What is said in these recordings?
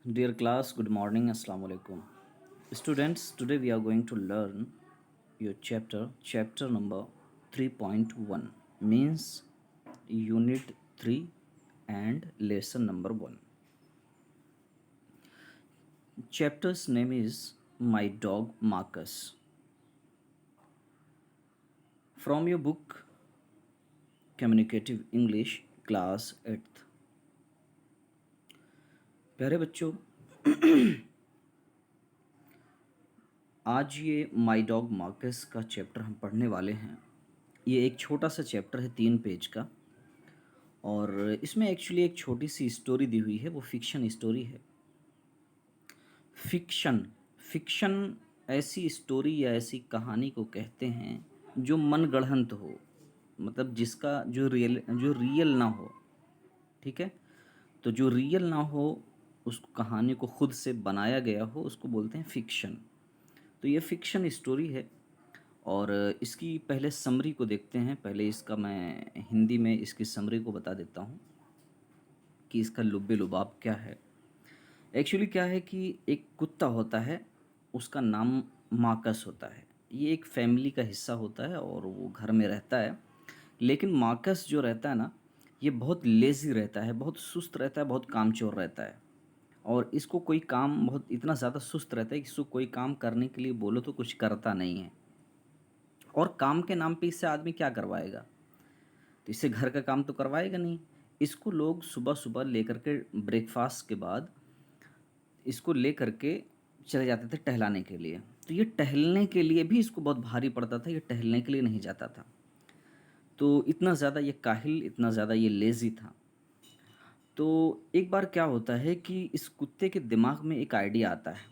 Dear class, good morning. Assalamu alaikum. Students, today we are going to learn your chapter number 3.1 means unit 3 and lesson number 1. Chapter's name is My Dog Marcus. From your book Communicative English class 8th. प्यारे बच्चों, आज ये my dog Marcus का chapter हम पढ़ने वाले हैं। ये एक छोटा सा चैप्टर है 3 पेज का और इसमें एक्चुअली एक छोटी सी स्टोरी दी हुई है, वो फिक्शन स्टोरी है। फिक्शन फिक्शन ऐसी स्टोरी या ऐसी कहानी को कहते हैं जो मनगढ़ंत हो, मतलब जिसका जो रियल ना हो। ठीक है, तो जो रियल ना हो उस कहानी को खुद से बनाया गया हो उसको बोलते हैं फिक्शन। तो ये फिक्शन स्टोरी है और इसकी पहले समरी को देखते हैं। पहले इसका मैं हिंदी में इसकी समरी को बता देता हूँ कि इसका लुब्बे लुबाब क्या है। एक्चुअली क्या है कि एक कुत्ता होता है, उसका नाम मार्कस होता है। ये एक फैमिली का हिस्सा होता है और वो घर में रहता है। लेकिन मार्कस जो रहता है ना, ये बहुत लेज़ी रहता है, बहुत सुस्त रहता है, बहुत कामचोर रहता है। और इसको कोई काम बहुत इतना ज़्यादा सुस्त रहता है कि इसको कोई काम करने के लिए बोलो तो कुछ करता नहीं है। और काम के नाम पे इससे आदमी क्या करवाएगा? तो इससे घर का काम तो करवाएगा नहीं। इसको लोग सुबह-सुबह लेकर के ब्रेकफ़ास्ट के बाद इसको लेकर के चले जाते थे टहलाने के लिए। तो ये टहलने के लिए भी इसको बहुत भारी पड़ता था, ये टहलने के लिए नहीं जाता था। तो इतना ज़्यादा ये काहिल, इतना ज़्यादा ये लेज़ी था। तो एक बार क्या होता है कि इस कुत्ते के दिमाग में एक आइडिया आता है।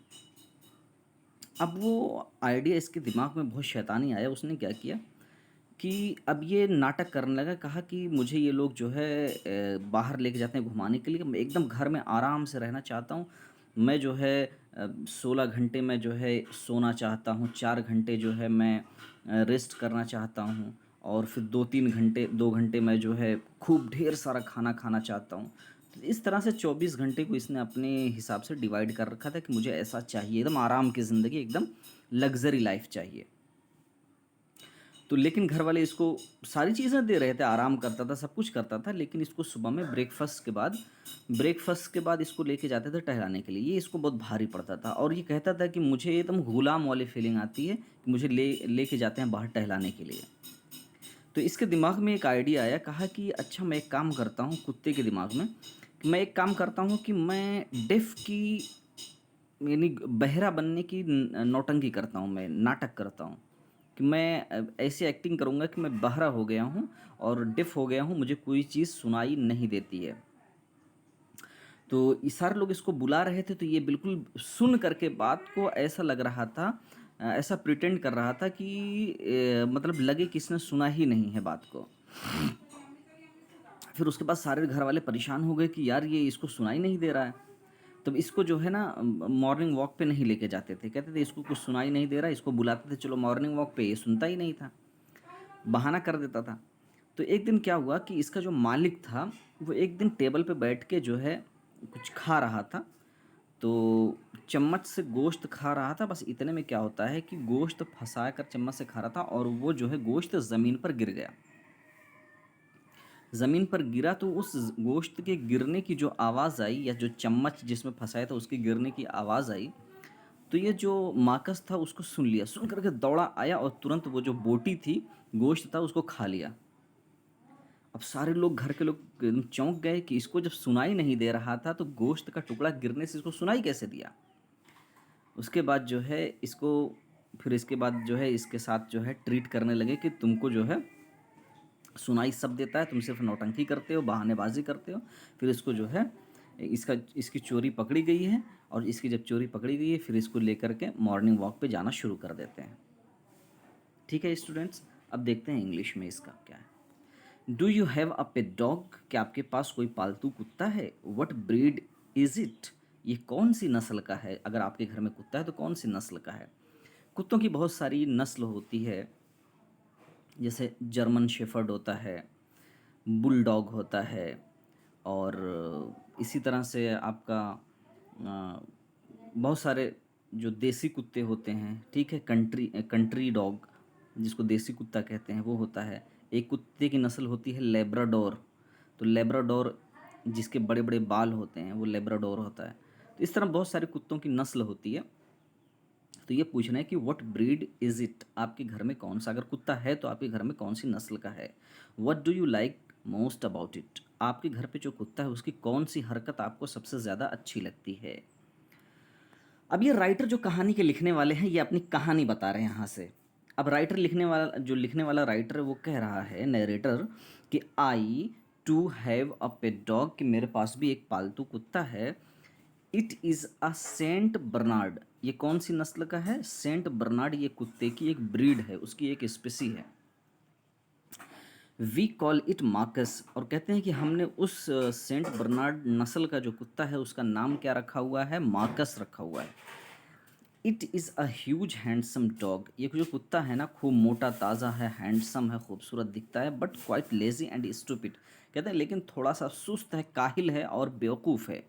अब वो आइडिया इसके दिमाग में बहुत शैतानी आया। उसने क्या किया कि अब ये नाटक करने लगा। कहा कि मुझे ये लोग जो है बाहर लेके जाते हैं घुमाने के लिए, मैं एकदम घर में आराम से रहना चाहता हूँ। मैं जो है 16 घंटे में जो है सोना चाहता हूँ, 4 घंटे जो है मैं रेस्ट करना चाहता हूँ और फिर 2 घंटे मैं जो है खूब ढेर सारा खाना खाना चाहता हूँ। तो इस तरह से 24 घंटे को इसने अपने हिसाब से डिवाइड कर रखा था कि मुझे ऐसा चाहिए, एकदम आराम की ज़िंदगी, एकदम लग्ज़री लाइफ़ चाहिए। तो लेकिन घर वाले इसको सारी चीज़ें दे रहे थे, आराम करता था, सब कुछ करता था, लेकिन इसको सुबह में ब्रेकफ़ास्ट के बाद इसको लेके जाते थे टहलाने के लिए। ये इसको बहुत भारी पड़ता था और ये कहता था कि मुझे एकदम गुलाम वाली फीलिंग आती है कि मुझे लेके जाते हैं बाहर टहलाने के लिए। तो इसके दिमाग में एक आइडिया आया। कहा कि अच्छा, मैं एक काम करता हूँ, कुत्ते के दिमाग में, कि मैं एक काम करता हूँ कि मैं डेफ़ की यानी बहरा बनने की नौटंकी करता हूँ, मैं नाटक करता हूँ कि मैं ऐसी एक्टिंग करूँगा कि मैं बहरा हो गया हूँ और डिफ़ हो गया हूँ, मुझे कोई चीज़ सुनाई नहीं देती है। तो ये सारे लोग इसको बुला रहे थे, तो ये बिल्कुल सुन करके बात को ऐसा लग रहा था, ऐसा प्रिटेंड कर रहा था कि मतलब लगे कि इसने सुना ही नहीं है बात को। फिर उसके बाद सारे घर वाले परेशान हो गए कि यार ये इसको सुनाई नहीं दे रहा है। तब इसको जो है ना मॉर्निंग वॉक पे नहीं लेके जाते थे। कहते थे इसको कुछ सुनाई नहीं दे रहा है, इसको बुलाते थे चलो मॉर्निंग वॉक पे, ये सुनता ही नहीं था, बहाना कर देता था। तो एक दिन क्या हुआ कि इसका जो मालिक था, वो एक दिन टेबल पे बैठ के जो है कुछ खा रहा था। तो चम्मच से गोश्त खा रहा था। बस इतने में क्या होता है कि गोश्त फँसा कर चम्मच से खा रहा था और वो जो है गोश्त ज़मीन पर गिर गया। ज़मीन पर गिरा तो उस गोश्त के गिरने की जो आवाज़ आई, या जो चम्मच जिसमें फँसाया था उसके गिरने की आवाज़ आई, तो ये जो मार्कस था उसको सुन लिया। सुन कर के दौड़ा आया और तुरंत वो जो बोटी थी, गोश्त था, उसको खा लिया। अब सारे लोग, घर के लोग एकदम चौंक गए कि इसको जब सुनाई नहीं दे रहा था तो गोश्त का टुकड़ा गिरने से इसको सुनाई कैसे दिया। उसके बाद जो है इसको, फिर इसके बाद जो है इसके साथ जो है ट्रीट करने लगे कि तुमको जो है सुनाई सब देता है, तुम सिर्फ नौटंकी करते हो, बहानेबाजी करते हो। फिर इसको जो है इसकी चोरी पकड़ी गई है और इसकी जब चोरी पकड़ी गई है फिर इसको लेकर के मॉर्निंग वॉक पे जाना शुरू कर देते हैं। ठीक है स्टूडेंट्स, अब देखते हैं इंग्लिश में इसका क्या है। Do you have a pet dog? क्या आपके पास कोई पालतू कुत्ता है? What breed is it? ये कौन सी नस्ल का है? अगर आपके घर में कुत्ता है तो कौन सी नस्ल का है? कुत्तों की बहुत सारी नस्ल होती है, जैसे जर्मन शेफर्ड होता है, बुलडॉग होता है, और इसी तरह से आपका बहुत सारे जो देसी कुत्ते होते हैं, ठीक है, कंट्री डॉग जिसको देसी कुत्ता कहते हैं वो होता है। एक कुत्ते की नस्ल होती है लेब्राडोर, तो लेब्राडोर जिसके बड़े बड़े बाल होते हैं वो लेब्राडोर होता है। तो इस तरह बहुत सारे कुत्तों की नस्ल होती है। तो ये पूछना है कि व्हाट ब्रीड इज़ इट, आपके घर में कौन सा, अगर कुत्ता है तो आपके घर में कौन सी नस्ल का है। What do you like most about it, आपके घर पे जो कुत्ता है उसकी कौन सी हरकत आपको सबसे ज़्यादा अच्छी लगती है। अब ये राइटर जो कहानी के लिखने वाले हैं ये अपनी कहानी बता रहे हैं यहाँ से। अब राइटर लिखने वाला राइटर है वो कह रहा है, नरेटर, कि I too have a pet dog, कि मेरे पास भी एक पालतू कुत्ता है। It is a Saint Bernard, ये कौन सी नस्ल का है, सेंट बर्नार्ड, ये कुत्ते की एक ब्रीड है, उसकी एक स्पेसी है। वी कॉल इट मार्कस, और कहते हैं कि हमने उस सेंट बर्नार्ड नस्ल का जो कुत्ता है उसका नाम क्या रखा हुआ है, मार्कस रखा हुआ है। It is a huge handsome dog, ये जो कुत्ता है ना खूब मोटा ताज़ा है, हैंडसम है, खूबसूरत दिखता है, but quite lazy and stupid, कहते हैं लेकिन थोड़ा सा सुस्त है, काहिल है और बेवकूफ़ है।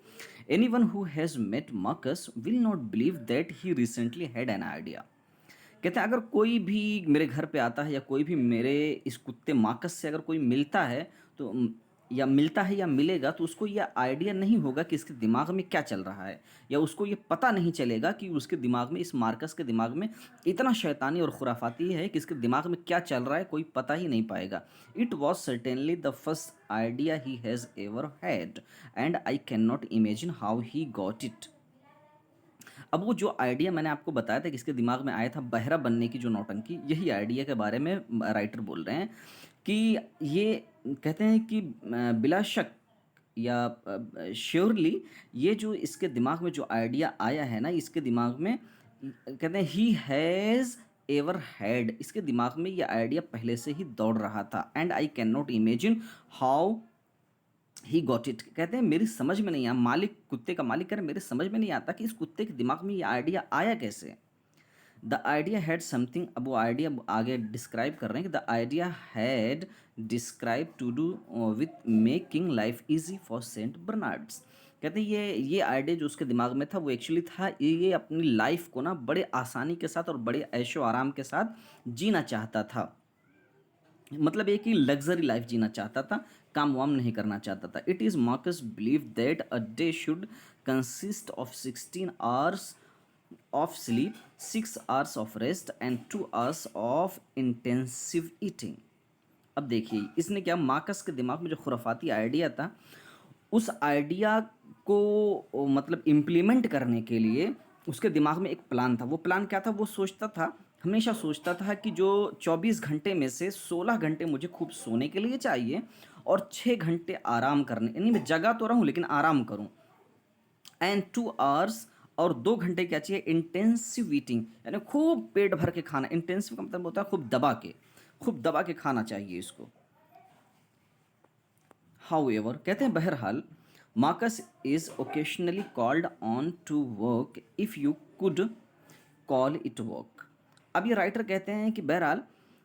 Anyone who has met Marcus will not believe that he recently had an idea, कहते हैं अगर कोई भी मेरे घर पे आता है या कोई भी मेरे इस कुत्ते मार्कस से अगर कोई मिलता है तो या मिलता है या मिलेगा तो उसको यह आइडिया नहीं होगा कि इसके दिमाग में क्या चल रहा है, या उसको ये पता नहीं चलेगा कि उसके दिमाग में, इस मार्कस के दिमाग में इतना शैतानी और खुराफाती है कि इसके दिमाग में क्या चल रहा है कोई पता ही नहीं पाएगा। It was certainly the first idea he has ever had and I can not imagine how he got it. अब वो जो आइडिया मैंने आपको बताया था कि इसके दिमाग में आया था बहरा बनने की जो नौटंकी, यही आइडिया के बारे में राइटर बोल रहे हैं कि ये कहते हैं कि बिला शक या श्योरली ये जो इसके दिमाग में जो आइडिया आया है ना, इसके दिमाग में कहते हैं ही हैज़ एवर हैड, इसके दिमाग में ये आइडिया पहले से ही दौड़ रहा था। And I can not imagine how he got it, कहते हैं मेरी समझ में नहीं आया, मालिक, कुत्ते का मालिक कह रहे मेरे समझ में नहीं आता कि इस कुत्ते के दिमाग में ये आइडिया आया कैसे। द आइडिया हैड समथिंग, अब वो आइडिया आगे डिस्क्राइब कर रहे हैं कि the idea had describe to do with making life easy for Saint Bernards, कहते हैं ये आइडिया जो उसके दिमाग में था वो एक्चुअली था ये अपनी लाइफ को ना बड़े आसानी के साथ और बड़े ऐशो आराम के साथ जीना चाहता था, मतलब एक ही लग्जरी लाइफ जीना चाहता था, काम वाम नहीं करना चाहता था। It is Marcus believe that a day should consist of 16 hours of sleep, 6 hours of rest and 2 hours of intensive eating. अब देखिए इसने क्या, मार्कस के दिमाग में जो खुराफाती आइडिया था उस आइडिया को मतलब इम्प्लीमेंट करने के लिए उसके दिमाग में एक प्लान था। वो प्लान क्या था, वो सोचता था, हमेशा सोचता था कि जो 24 घंटे में से 16 घंटे मुझे खूब सोने के लिए चाहिए और 6 घंटे आराम करने, यानी मैं जगा तो रहूं लेकिन आराम करूं। एंड 2 आवर्स, और 2 घंटे क्या चाहिए, इंटेंसिव ईटिंग, यानी खूब पेट भर के खाना। इंटेंसिव का मतलब होता है खूब दबा के खाना चाहिए इसको। हाउएवर, कहते हैं बहरहाल, Marcus is occasionally called on to work if you could call it work. अब ये राइटर कहते हैं कि बहरहाल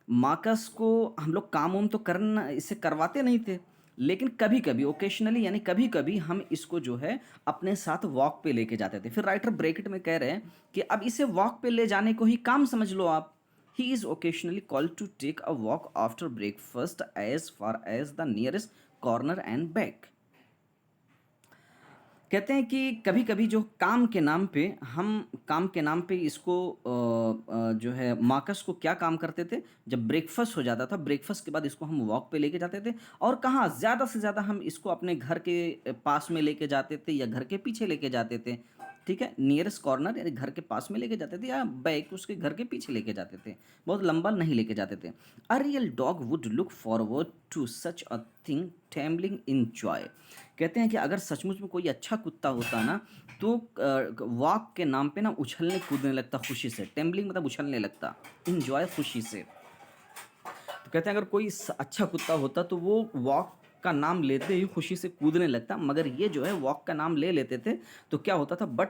मार्कस को हम लोग काम वाम तो करना इससे करवाते नहीं थे, लेकिन कभी कभी ओकेशनली यानी कभी कभी हम इसको जो है अपने साथ वॉक पे लेके जाते थे। फिर राइटर ब्रैकेट में कह रहे हैं कि अब इसे वॉक पे ले जाने को ही काम समझ लो आप। He is occasionally called to take a walk after breakfast as far as the nearest corner and back. कहते हैं कि कभी कभी जो काम के नाम पे इसको जो है मार्कस को क्या काम करते थे, जब ब्रेकफास्ट हो जाता था ब्रेकफास्ट के बाद इसको हम वॉक पे लेके जाते थे, और कहाँ ज़्यादा से ज़्यादा हम इसको अपने घर के पास में लेके जाते थे या घर के पीछे लेके जाते थे। ठीक है, नियरेस्ट कॉर्नर यानी घर के पास में लेके जाते थे या बैक उसके घर के पीछे लेके जाते थे, बहुत लंबा नहीं लेके जाते थे। A real dog would look forward to such a thing trembling in joy, कहते हैं कि अगर सचमुच में कोई अच्छा कुत्ता होता ना तो वॉक के नाम पे ना उछलने कूदने लगता खुशी से, टेम्बलिंग मतलब उछलने लगता, इंजॉय खुशी से। तो कहते हैं अगर कोई अच्छा कुत्ता होता तो वो वॉक का नाम लेते ही खुशी से कूदने लगता, मगर ये जो है वॉक का नाम ले लेते थे तो क्या होता था, बट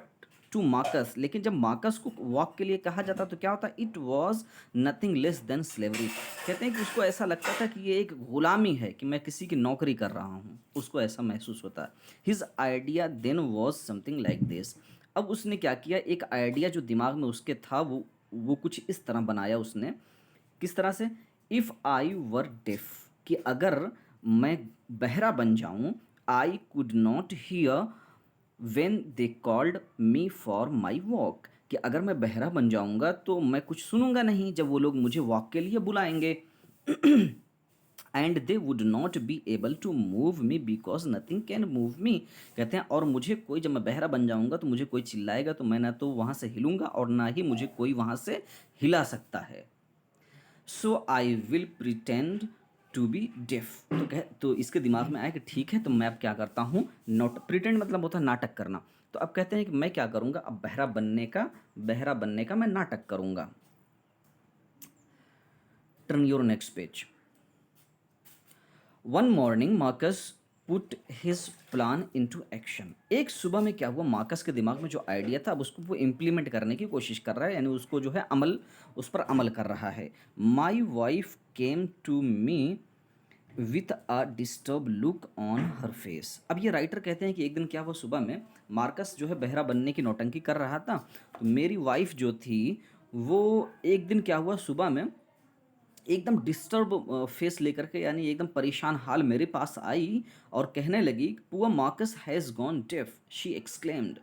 टू मार्कस, लेकिन जब मार्कस को वॉक के लिए कहा जाता तो क्या होता, it was nothing less than slavery. कहते हैं कि उसको ऐसा लगता था कि ये एक गुलामी है, कि मैं किसी की नौकरी कर रहा हूँ, उसको ऐसा महसूस होता है। His idea then was something like this. अब उसने क्या किया, एक आइडिया जो दिमाग में उसके था वो कुछ इस तरह बनाया उसने। किस तरह से, इफ़ आई वर डेफ, कि अगर मैं बहरा बन जाऊं, I could not here when they called me for my walk, कि अगर मैं बहरा बन जाऊंगा तो मैं कुछ सुनूंगा नहीं जब वो लोग मुझे वॉक के लिए बुलाएंगे। And they would not be able to move me because nothing can move me. कहते हैं और मुझे कोई, जब मैं बहरा बन जाऊंगा तो मुझे कोई चिल्लाएगा तो मैं ना तो वहाँ से हिलूंगा और ना ही मुझे कोई वहाँ से हिला सकता है। So I will pretend to be deaf. तो इसके दिमाग में आया कि ठीक है, तो मैं अब क्या करता हूँ, नोट प्रिटेंड मतलब होता है नाटक करना। तो अब कहते हैं कि मैं क्या करूँगा, अब बहरा बनने का मैं नाटक करूँगा। Turn your next page. One morning Marcus put his plan into action. एक सुबह में क्या हुआ, मार्कस के दिमाग में जो आइडिया था अब उसको वो इम्प्लीमेंट करने की कोशिश कर रहा है, यानी उसको जो है उस पर अमल कर रहा है। My wife came to me with a disturb look on her face. अब ये राइटर कहते हैं कि एक दिन क्या हुआ, सुबह में मार्कस जो है बहरा बनने की नौटंकी कर रहा था, तो मेरी वाइफ जो थी वो एक दिन क्या हुआ, सुबह में एकदम डिस्टर्ब फेस लेकर के, यानी एकदम परेशान हाल मेरे पास आई और कहने लगी, poor Marcus has gone deaf, she exclaimed.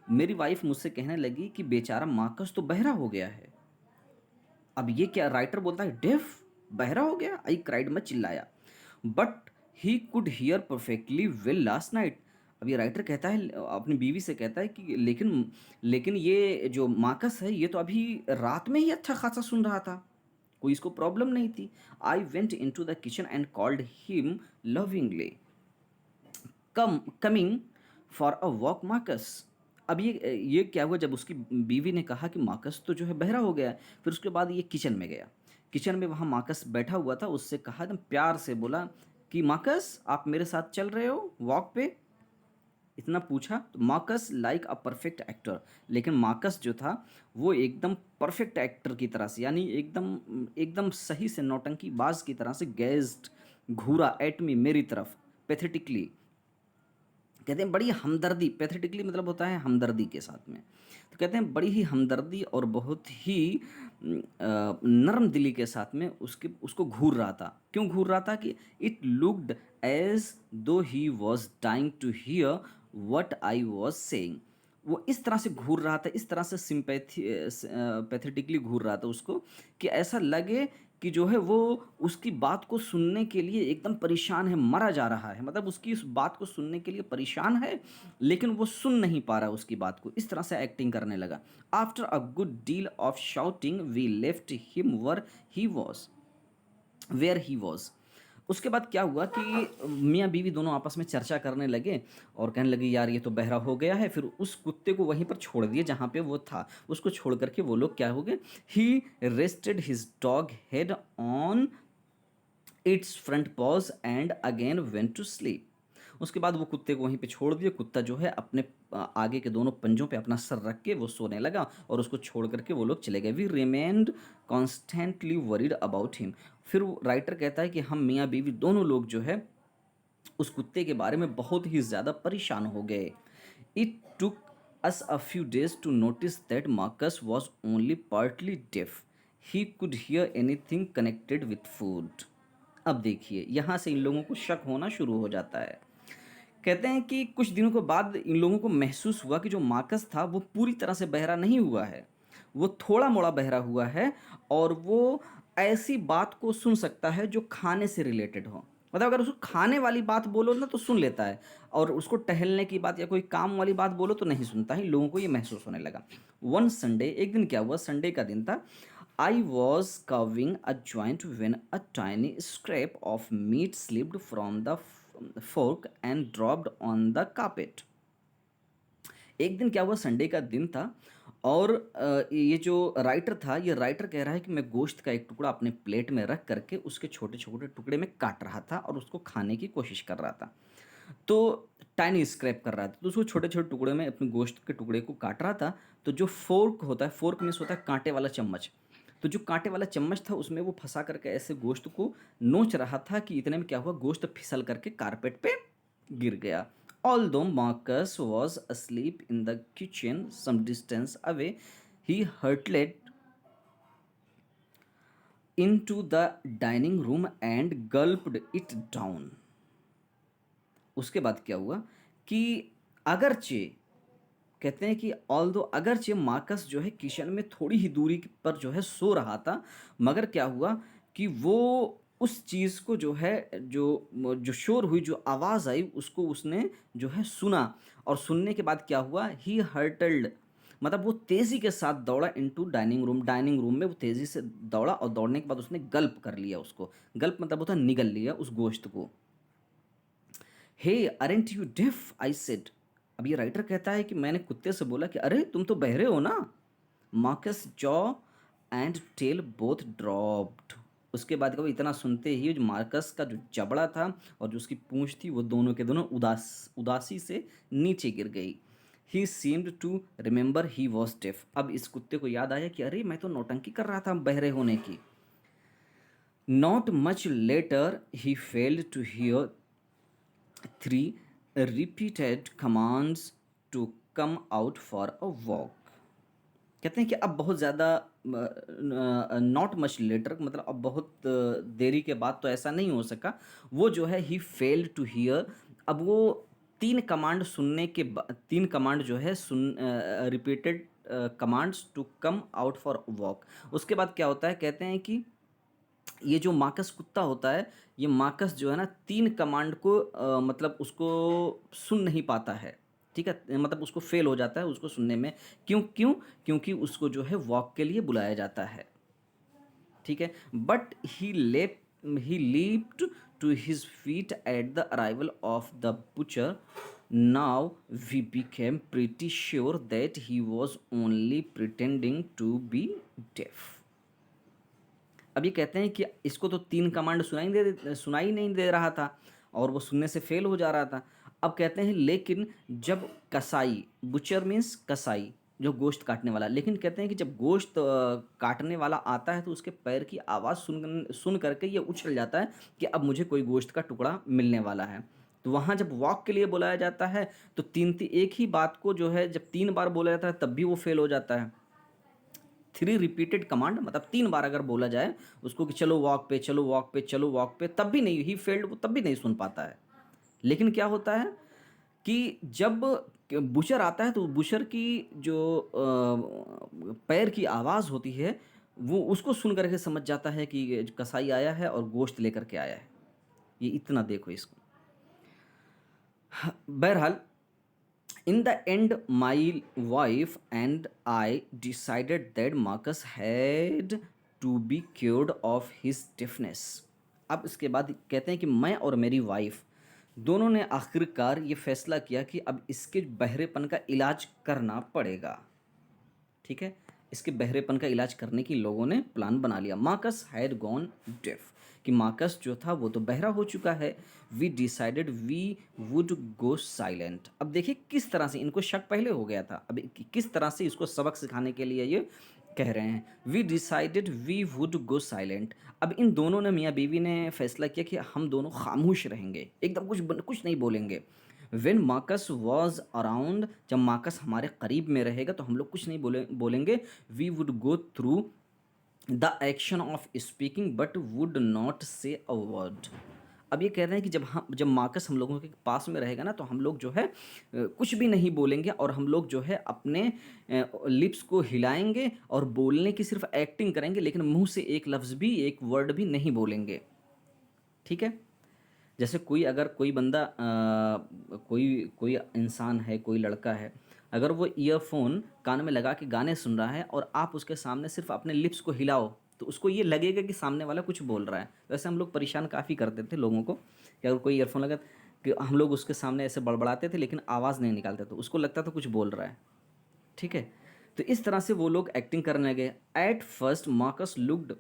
मेरी वाइफ मुझसे कहने लगी कि बेचारा मार्कस तो बहरा हो गया है। अब ये क्या, राइटर बोलता है डेफ, बहरा हो गया, आई क्राइड, मैं चिल्लाया। But he could here perfectly well last night. अब ये राइटर कहता है, अपनी बीवी से कहता है कि लेकिन ये जो मार्कस है ये तो अभी रात में ही अच्छा खासा सुन रहा था, कोई इसको प्रॉब्लम नहीं थी। I went into the kitchen and called him lovingly, coming for a walk Marcus. अब ये क्या हुआ, जब उसकी बीवी ने कहा कि मार्कस तो जो है बहरा हो गया है, फिर उसके बाद ये किचन में गया। किचन में वहाँ मार्कस बैठा हुआ था, उससे कहा, एकदम प्यार से बोला कि मार्कस आप मेरे साथ चल रहे हो वॉक पे, इतना पूछा। तो Marcus like a perfect actor, लेकिन मार्कस जो था वो एकदम परफेक्ट एक्टर की तरह से, यानी एकदम एकदम सही से नौटंकी बाज की तरह से गेज्ड, घूरा एट मी, मेरी तरफ, पैथेटिकली। कहते हैं बड़ी हमदर्दी, पैथेटिकली मतलब होता है हमदर्दी के साथ में। तो कहते हैं बड़ी ही हमदर्दी और बहुत ही नरम दिली के साथ में उसको घूर रहा था। क्यों घूर रहा था, कि it looked as though he was dying to hear what I was saying. वो इस तरह से घूर रहा था, इस तरह से सिंपैथी पैथेटिकली घूर रहा था उसको, कि ऐसा लगे कि जो है वो उसकी बात को सुनने के लिए एकदम परेशान है, मरा जा रहा है, मतलब उसकी उस बात को सुनने के लिए परेशान है, लेकिन वो सुन नहीं पा रहा उसकी बात को, इस तरह से एक्टिंग करने लगा। After a good deal of shouting we left him where he was. उसके बाद क्या हुआ कि मियाँ बीवी दोनों आपस में चर्चा करने लगे और कहने लगे यार ये तो बहरा हो गया है। फिर उस कुत्ते को वहीं पर छोड़ दिए जहाँ पे वो था, उसको छोड़ करके वो लोग क्या हो गए, he rested his dog head on its front paws and again went to sleep. उसके बाद वो कुत्ते को वहीं पे छोड़ दिया, कुत्ता जो है अपने आगे के दोनों पंजों पे अपना सर रख के वो सोने लगा और उसको छोड़ करके वो लोग चले गए। We remained constantly worried about him. फिर राइटर कहता है कि हम मियाँ बीवी दोनों लोग जो है उस कुत्ते के बारे में बहुत ही ज़्यादा परेशान हो गए। It took us a few days to notice that Marcus was only partly deaf, he could hear anything connected with food. अब देखिए यहाँ से इन लोगों को शक होना शुरू हो जाता है। कहते हैं कि कुछ दिनों के बाद इन लोगों को महसूस हुआ कि जो मार्कस था वो पूरी तरह से बहरा नहीं हुआ है, वो थोड़ा मोड़ा बहरा हुआ है और वो ऐसी बात को सुन सकता है जो खाने से रिलेटेड हो। मतलब अगर उसको खाने वाली बात बोलो ना तो सुन लेता है, और उसको टहलने की बात या कोई काम वाली बात बोलो तो नहीं सुनता है। लोगों को ये महसूस होने लगा। वन संडे, एक दिन क्या हुआ, संडे का दिन था। I was carving a joint when a tiny scrap of meat slipped from the fork and dropped on the carpet। एक दिन क्या हुआ, संडे का दिन था और ये जो राइटर था, ये राइटर कह रहा है कि मैं गोश्त का एक टुकड़ा अपने प्लेट में रख करके उसके छोटे छोटे टुकड़े में काट रहा था और उसको खाने की कोशिश कर रहा था। तो टाइनी स्क्रैप कर रहा था, तो उसको छोटे-छोटे टुकड़े में अपने गोश्त के टुकड़े को काट रहा था। तो जो फ़ोर्क होता है, फ़ोर्क मीन्स होता है काँटे वाला चम्मच। तो जो काँटे वाला चम्मच था उसमें वो फँसा करके ऐसे गोश्त को नोच रहा था कि इतने में क्या हुआ, गोश्त फिसल करके कारपेट पे गिर गया। Although Marcus was asleep in the kitchen some distance away, he hurtled into the dining room and gulped it down. उसके बाद क्या हुआ कि अगरचे कहते हैं कि ऑल्दो अगरचे मार्कस जो है किचन में थोड़ी ही दूरी पर जो है सो रहा था, मगर क्या हुआ कि वो उस चीज़ को जो है जो शोर हुई, जो आवाज़ आई उसको उसने जो है सुना। और सुनने के बाद क्या हुआ, ही हर्टल्ड मतलब वो तेज़ी के साथ दौड़ा इनटू डाइनिंग रूम में वो तेज़ी से दौड़ा और दौड़ने के बाद उसने गल्प कर लिया उसको। गल्प मतलब होता है निगल लिया उस गोश्त को। Hey aren't you deaf I said. अब ये राइटर कहता है कि मैंने कुत्ते से बोला कि अरे तुम तो बहरे हो ना। Marcus jaw and tail both dropped. उसके बाद क्या हुआ, इतना सुनते ही जो मार्कस का जो जबड़ा था और जो उसकी पूंछ थी वो दोनों के दोनों उदासी से नीचे गिर गई। He seemed to remember he was deaf. अब इस कुत्ते को याद आया कि अरे मैं तो नौटंकी कर रहा था बहरे होने की। Not much later he failed to hear 3 repeated commands to come out for a walk। कहते हैं कि अब बहुत ज़्यादा नॉट मच लेटर मतलब अब बहुत देरी के बाद तो ऐसा नहीं हो सका। वो जो है ही फेल्ड टू हियर। अब वो 3 कमांड जो है सुन repeated commands to come out for walk. उसके बाद क्या होता है, कहते हैं कि ये जो मार्कस कुत्ता होता है, ये मार्कस जो है ना 3 कमांड को मतलब उसको सुन नहीं पाता है। ठीक है, मतलब उसको फेल हो जाता है उसको सुनने में। क्यों क्योंकि उसको जो है वॉक के लिए बुलाया जाता है। ठीक है, but he leaped to his feet at the arrival of the butcher. Now we became pretty sure that he was only pretending to be deaf. अब ये कहते हैं कि इसको तो 3 कमांड सुनाई नहीं दे रहा था और वो सुनने से फेल हो जा रहा था। अब कहते हैं लेकिन जब कसाई, बुचर मीन्स कसाई जो गोश्त काटने वाला, लेकिन कहते हैं कि जब गोश्त काटने वाला आता है तो उसके पैर की आवाज़ सुन करके ये उछल जाता है कि अब मुझे कोई गोश्त का टुकड़ा मिलने वाला है। तो वहाँ जब वॉक के लिए बुलाया जाता है तो एक ही बात को जो है जब 3 बार बोला जाता है तब भी वो फेल हो जाता है। 3 रिपीटेड कमांड मतलब 3 बार अगर बोला जाए उसको कि चलो वॉक पे, चलो वॉक पे, चलो वॉक पे, तब भी नहीं, ही फेल्ड, वो तब भी नहीं सुन पाता है। लेकिन क्या होता है कि जब बुशर आता है तो बुशर की जो पैर की आवाज़ होती है वो उसको सुन करके समझ जाता है कि कसाई आया है और गोश्त लेकर के आया है। ये इतना देखो इसको। बहरहाल in the end, my wife and I decided that Marcus had to be cured of his deafness। अब इसके बाद कहते हैं कि मैं और मेरी वाइफ दोनों ने आखिरकार ये फैसला किया कि अब इसके बहरेपन का इलाज करना पड़ेगा। ठीक है, इसके बहरेपन का इलाज करने की लोगों ने प्लान बना लिया। मार्कस हैड गॉन डेफ कि मार्कस जो था वो तो बहरा हो चुका है। We decided we would go silent. अब देखिए किस तरह से इनको शक पहले हो गया था, अब किस तरह से इसको सबक सिखाने के लिए ये कह रहे हैं। We decided we would go silent. अब इन दोनों ने, मियाँ बीवी ने फैसला किया कि हम दोनों खामोश रहेंगे, एकदम कुछ नहीं बोलेंगे। वेन मार्कस वॉज अराउंड, जब मार्कस हमारे करीब में रहेगा तो हम लोग कुछ नहीं बोलेंगे। We would go through the action of speaking but would not say a word. अब ये कह रहे हैं कि जब मार्कस हम लोगों के पास में रहेगा ना तो हम लोग जो है कुछ भी नहीं बोलेंगे और हम लोग जो है अपने लिप्स को हिलाएंगे और बोलने की सिर्फ एक्टिंग करेंगे, लेकिन मुंह से एक लफ्ज़ भी, एक वर्ड भी नहीं बोलेंगे। ठीक है, जैसे कोई बंदा कोई कोई इंसान है, कोई लड़का है, अगर वो ईयरफोन कान में लगा के गाने सुन रहा है और आप उसके सामने सिर्फ अपने लिप्स को हिलाओ तो उसको ये लगेगा कि सामने वाला कुछ बोल रहा है। वैसे हम लोग परेशान काफ़ी करते थे लोगों को कि अगर कोई ईयरफोन लगा कि हम लोग उसके सामने ऐसे बड़बड़ाते थे लेकिन आवाज़ नहीं निकालते थे, उसको लगता था कुछ बोल रहा है। ठीक है, तो इस तरह से वो लोग एक्टिंग करने लगे। At first Marcus looked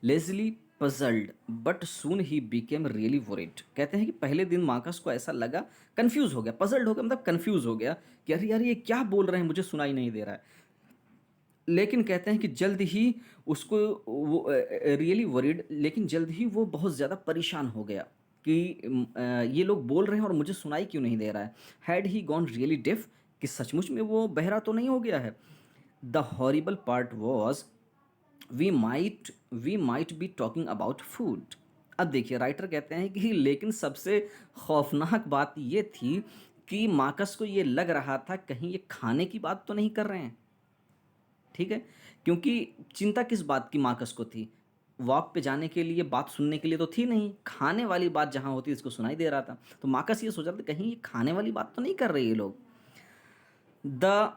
Leslie puzzled but soon he became really worried. कहते हैं कि पहले दिन मार्कस को ऐसा लगा, कंफ्यूज हो गया, पजल्ड हो गया मतलब कंफ्यूज हो गया कि अरे यार ये क्या बोल रहे हैं, मुझे सुनाई नहीं दे रहा है। लेकिन कहते हैं कि जल्द ही उसको वो रियली वरिड, लेकिन जल्द ही वो बहुत ज़्यादा परेशान हो गया कि ये लोग बोल रहे हैं और मुझे सुनाई क्यों नहीं दे रहा है। Had he gone really deaf, कि सचमुच में वो बहरा तो नहीं हो गया है। The horrible part was we might be talking about food. अब देखिए राइटर कहते हैं कि लेकिन सबसे खौफनाक बात ये थी कि मार्कस को ये लग रहा था कहीं ये खाने की बात तो नहीं कर रहे हैं। ठीक है, क्योंकि चिंता किस बात की मार्कस को थी, वॉक पे जाने के लिए, बात सुनने के लिए तो थी नहीं, खाने वाली बात जहाँ होती इसको सुनाई दे रहा था। तो मार्कस ये सोच रहा था कहीं ये खाने वाली बात तो नहीं कर रहे ये लोग। The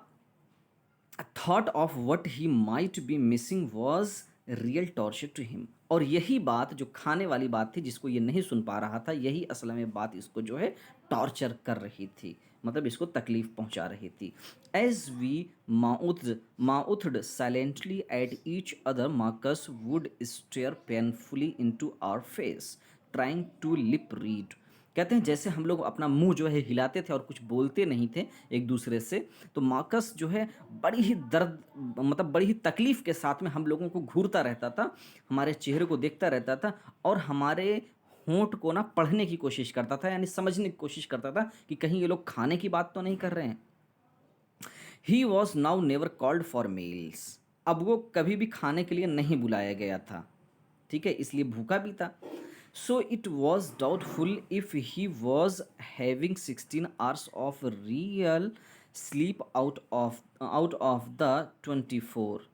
thought of what he might be missing was real torture to him. और यही बात जो खाने वाली बात थी जिसको ये नहीं सुन पा रहा था, यही असल में बात इसको जो है टॉर्चर कर रही थी, मतलब इसको तकलीफ पहुंचा रही थी। As we mouthed silently at each other, Marcus would stare painfully into our face trying to lip read. कहते हैं जैसे हम लोग अपना मुंह जो है हिलाते थे और कुछ बोलते नहीं थे एक दूसरे से, तो मार्कस जो है बड़ी ही दर्द, मतलब बड़ी ही तकलीफ के साथ में हम लोगों को घूरता रहता था, हमारे चेहरे को देखता रहता था और हमारे होंठ को ना पढ़ने की कोशिश करता था, यानी समझने की कोशिश करता था कि कहीं ये लोग खाने की बात तो नहीं कर रहे हैं। He was now never called for meals. अब वो कभी भी खाने के लिए नहीं बुलाया गया था, ठीक है, इसलिए भूखा भी था। So it was doubtful if he was having 16 hours of real sleep out of the 24।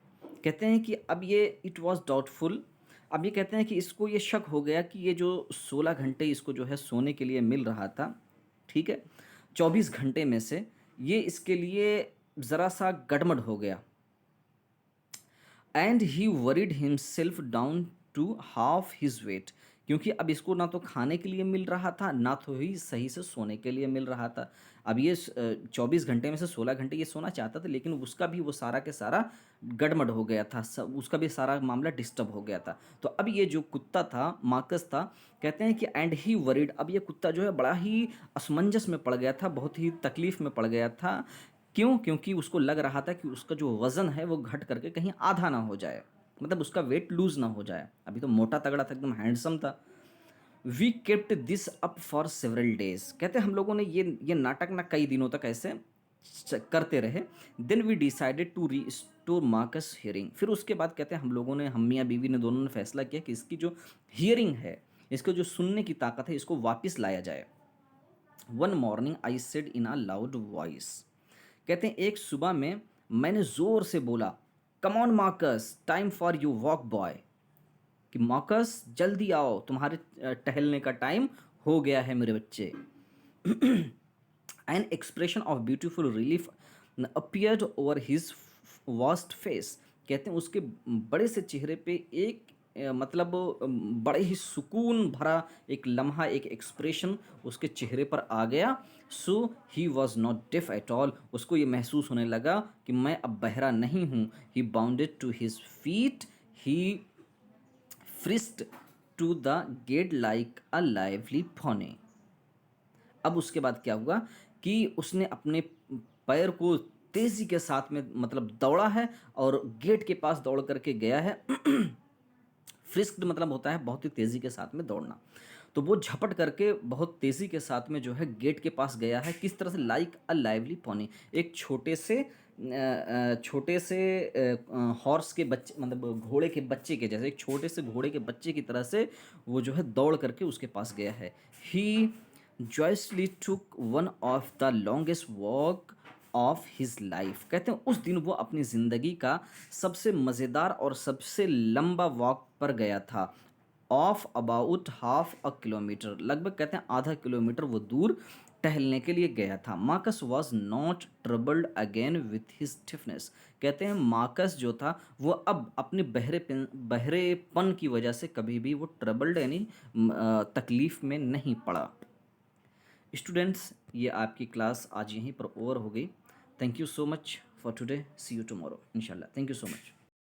कहते हैं कि अब ये इट वॉज डाउटफुल, अब ये कहते हैं कि इसको ये शक हो गया कि ये जो 16 घंटे इसको जो है सोने के लिए मिल रहा था, ठीक है, 24 घंटे में से ये इसके लिए ज़रा सा गड़बड़ हो गया। And he worried himself down to half his weight, क्योंकि अब इसको ना तो खाने के लिए मिल रहा था ना तो ही सही से सोने के लिए मिल रहा था। अब ये 24 घंटे में से 16 घंटे ये सोना चाहता था, लेकिन उसका भी वो सारा के सारा गड़बड़ हो गया था, सब उसका भी सारा मामला डिस्टर्ब हो गया था। तो अब ये जो कुत्ता था, मार्कस था, कहते हैं कि एंड ही वरीड, अब ये कुत्ता जो है बड़ा ही असमंजस में पड़ गया था, बहुत ही तकलीफ में पड़ गया था। क्यों? क्योंकि उसको लग रहा था कि उसका जो वज़न है वो घट करके कहीं आधा ना हो जाए, मतलब उसका वेट लूज़ ना हो जाए। अभी तो मोटा तगड़ा था, एकदम हैंडसम था। We kept this up for several days. कहते हैं हम लोगों ने ये नाटक ना कई दिनों तक ऐसे करते रहे। Then we decided to restore Marcus hearing. फिर उसके बाद कहते हैं हम लोगों ने, हम मियाँ बीवी ने दोनों ने फैसला किया कि इसकी जो हियरिंग है, इसको जो सुनने की ताकत है, इसको वापस लाया जाए। One morning I said in a loud voice. कहते हैं एक सुबह में मैंने ज़ोर से बोला, come on Marcus, time for you walk boy, कि मार्कस जल्दी आओ, तुम्हारे टहलने का टाइम हो गया है मेरे बच्चे। An expression of beautiful relief appeared over his vast face. कहते हैं उसके बड़े से चेहरे पे एक मतलब बड़े ही सुकून भरा एक लम्हा, एक एक्सप्रेशन उसके चेहरे पर आ गया। So he was not deaf at all. उसको ये महसूस होने लगा कि मैं अब बहरा नहीं हूँ। He bounded to his feet, he frisked to the gate like a lively fawn. अब उसके बाद क्या हुआ कि उसने अपने पैर को तेजी के साथ में मतलब दौड़ा है और गेट के पास दौड़ करके गया है। फ्रिस्क्ड मतलब होता है बहुत ही तेज़ी के साथ में दौड़ना। तो वो झपट करके बहुत तेज़ी के साथ में जो है गेट के पास गया है। किस तरह से? लाइक अ लाइवली पॉनी, एक छोटे से हॉर्स के बच्चे, मतलब घोड़े के बच्चे के जैसे, एक छोटे से घोड़े के बच्चे की तरह से वो जो है दौड़ करके उसके पास गया है। He joyously took one of the longest walk of his life. कहते हैं उस दिन वो अपनी ज़िंदगी का सबसे मज़ेदार और सबसे लंबा वॉक पर गया था। Of about half a kilometre, लगभग कहते हैं आधा किलोमीटर वो दूर टहलने के लिए गया था। Marcus was not troubled again with his stiffness. कहते हैं मार्कस जो था वो अब अपने बहरेपन की वजह से कभी भी वो ट्रबल्ड यानी तकलीफ़ में नहीं पड़ा। स्टूडेंट्स, ये आपकी क्लास आज यहीं पर ओवर हो गई। Thank you so much for today, see you tomorrow इंशाल्लाह। Thank you so much.